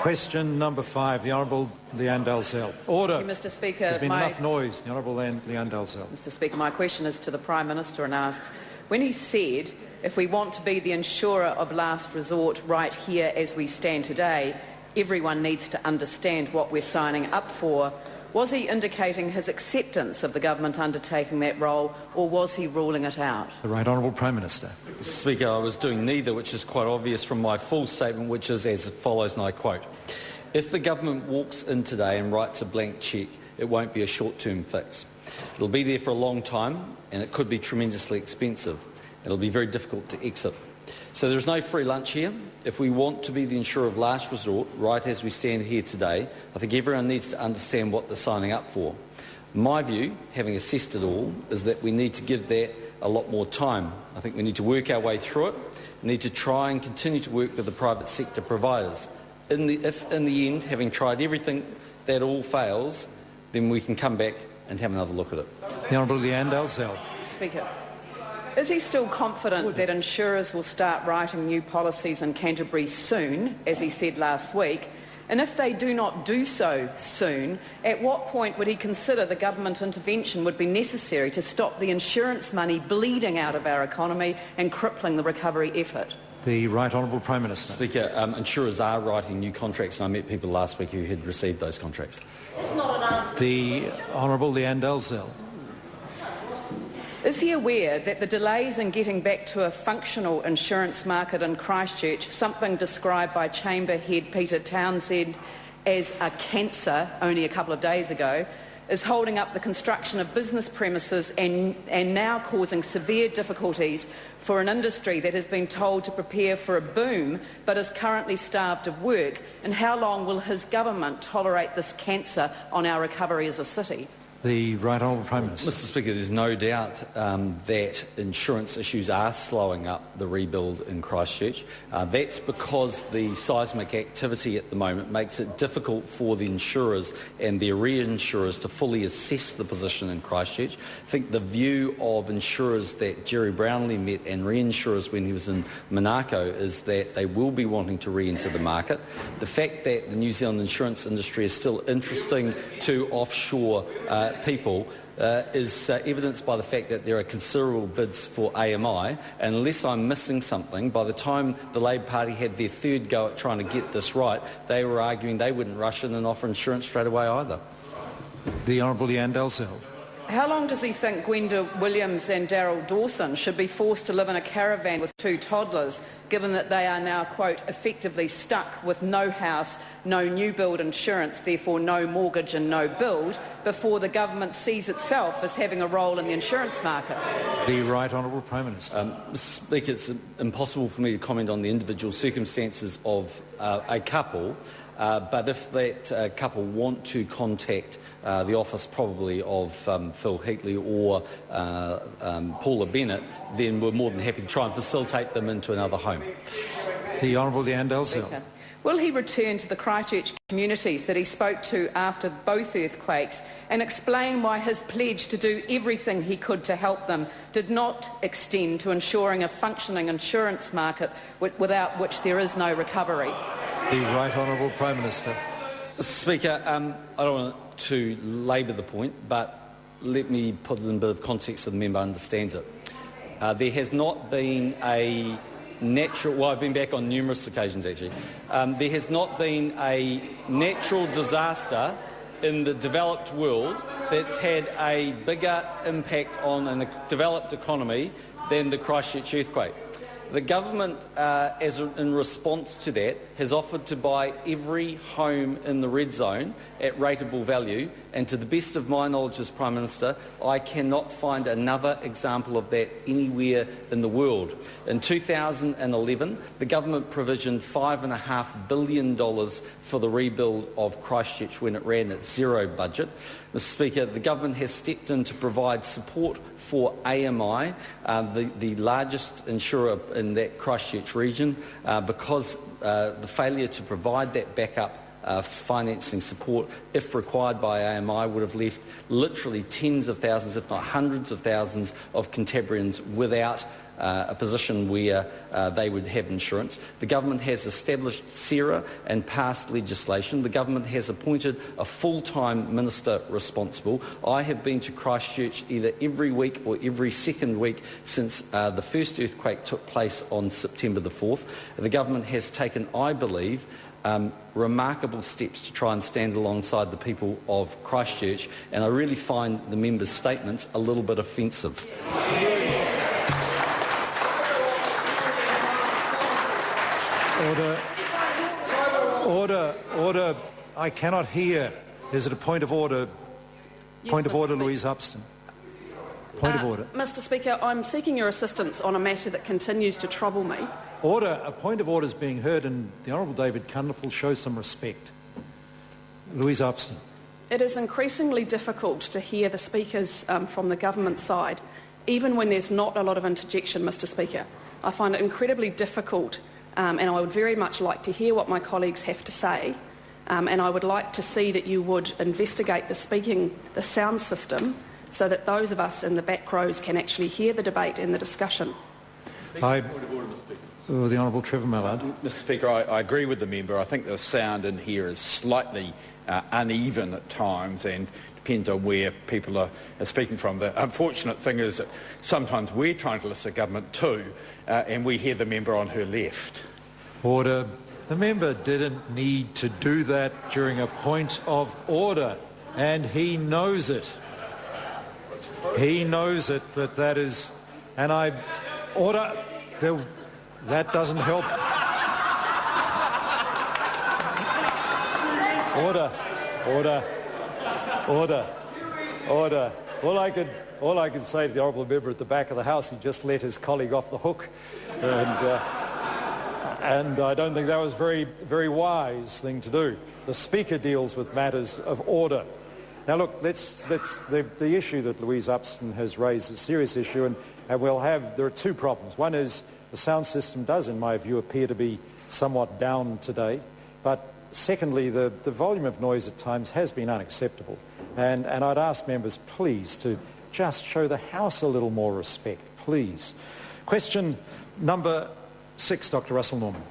Question number 5, the Honourable Lianne Dalziel. Order. Thank you, Mr. Speaker. There's been enough noise. The Honourable Lianne Dalziel. Mr. Speaker, my question is to the Prime Minister and asks, when he said, if we want to be the insurer of last resort right here as we stand today, everyone needs to understand what we're signing up for, was he indicating his acceptance of the government undertaking that role, or was he ruling it out? The Right Honourable Prime Minister. Mr. Speaker, I was doing neither, which is quite obvious from my full statement, which is as follows, and I quote, "If the government walks in today and writes a blank cheque, it won't be a short-term fix. It'll be there for a long time, and it could be tremendously expensive. It'll be very difficult to exit. So there's no free lunch here. If we want to be the insurer of last resort, right as we stand here today, I think everyone needs to understand what they're signing up for. My view, having assessed it all, is that we need to give that a lot more time. I think we need to work our way through it. We need to try and continue to work with the private sector providers. If in the end, having tried everything, that all fails, then we can come back and have another look at it." The Honourable Lianne Dalziel. Speaker, is he still confident that insurers will start writing new policies in Canterbury soon, as he said last week? And if they do not do so soon, at what point would he consider the government intervention would be necessary to stop the insurance money bleeding out of our economy and crippling the recovery effort? The Right Honourable Prime Minister. Speaker, insurers are writing new contracts, and I met people last week who had received those contracts. The Honourable Lianne Dalziel. Is he aware that the delays in getting back to a functional insurance market in Christchurch, something described by Chamber Head Peter Townsend as a cancer only a couple of days ago, is holding up the construction of business premises and now causing severe difficulties for an industry that has been told to prepare for a boom but is currently starved of work? And how long will his government tolerate this cancer on our recovery as a city? The Right Honourable Prime Minister. Mr. Speaker, there's no doubt that insurance issues are slowing up the rebuild in Christchurch. That's because the seismic activity at the moment makes it difficult for the insurers and their reinsurers to fully assess the position in Christchurch. I think the view of insurers that Jerry Brownlee met and reinsurers when he was in Monaco is that they will be wanting to re-enter the market. The fact that the New Zealand insurance industry is still interesting to offshore people is evidenced by the fact that there are considerable bids for AMI, and unless I'm missing something, by the time the Labour Party had their third go at trying to get this right, they were arguing they wouldn't rush in and offer insurance straight away either. The Honourable Lianne Dalziel. How long does he think Gwenda Williams and Daryl Dawson should be forced to live in a caravan with 2 toddlers, given that they are now, quote, effectively stuck with no house, no new build insurance, therefore no mortgage and no build, before the government sees itself as having a role in the insurance market? The Right Honourable Prime Minister. Mr. Speaker, it's impossible for me to comment on the individual circumstances of a couple. But if that couple want to contact the office probably of Phil Heatley or Paula Bennett, then we're more than happy to try and facilitate them into another home. The Honourable Lianne Dalziel. Will he return to the Christchurch communities that he spoke to after both earthquakes and explain why his pledge to do everything he could to help them did not extend to ensuring a functioning insurance market without which there is no recovery? The Right Honourable Prime Minister. Mr. Speaker, I don't want to labour the point, but let me put it in a bit of context so the member understands it. There has not been a natural... Well, I've been back on numerous occasions, actually. There has not been a natural disaster in the developed world that's had a bigger impact on a developed economy than the Christchurch earthquake. The government, in response to that, has offered to buy every home in the red zone at rateable value, and to the best of my knowledge as Prime Minister, I cannot find another example of that anywhere in the world. In 2011, the government provisioned $5.5 billion for the rebuild of Christchurch when it ran its zero budget. Mr. Speaker, the government has stepped in to provide support for AMI, the largest insurer in that Christchurch region, because the failure to provide that backup financing support, if required by AMI, would have left literally tens of thousands, if not hundreds of thousands, of Cantabrians without a position where they would have insurance. The government has established SERA and passed legislation. The government has appointed a full-time minister responsible. I have been to Christchurch either every week or every second week since the first earthquake took place on September the 4th. The government has taken, I believe, remarkable steps to try and stand alongside the people of Christchurch, and I really find the member's statements a little bit offensive. Order. I cannot hear. Is it a point of order? Yes, point of Mr. order, Speaker. Louise Upston. Point of order. Mr. Speaker, I'm seeking your assistance on a matter that continues to trouble me. Order. A point of order is being heard, and the Honourable David Cunliffe will show some respect. Louise Upston. It is increasingly difficult to hear the speakers from the government side, even when there's not a lot of interjection, Mr. Speaker. I find it incredibly difficult, and I would very much like to hear what my colleagues have to say, and I would like to see that you would investigate the sound system, so that those of us in the back rows can actually hear the debate and the discussion. The Honourable Trevor Mallard. Mr. Speaker, I agree with the member. I think the sound in here is slightly uneven at times and depends on where people are speaking from. The unfortunate thing is that sometimes we're trying to listen to government too, and we hear the member on her left. Order. The member didn't need to do that during a point of order, and he knows it. He knows it, that is, and order, that doesn't help. Order. All I could say to the honourable member at the back of the House, he just let his colleague off the hook, and I don't think that was a very, very wise thing to do. The Speaker deals with matters of order. Now look, the issue that Louise Upston has raised is a serious issue, and there are two problems. One is the sound system does, in my view, appear to be somewhat down today, but secondly, the volume of noise at times has been unacceptable, and I'd ask members please to just show the House a little more respect, please. Question number 6, Dr. Russell Norman.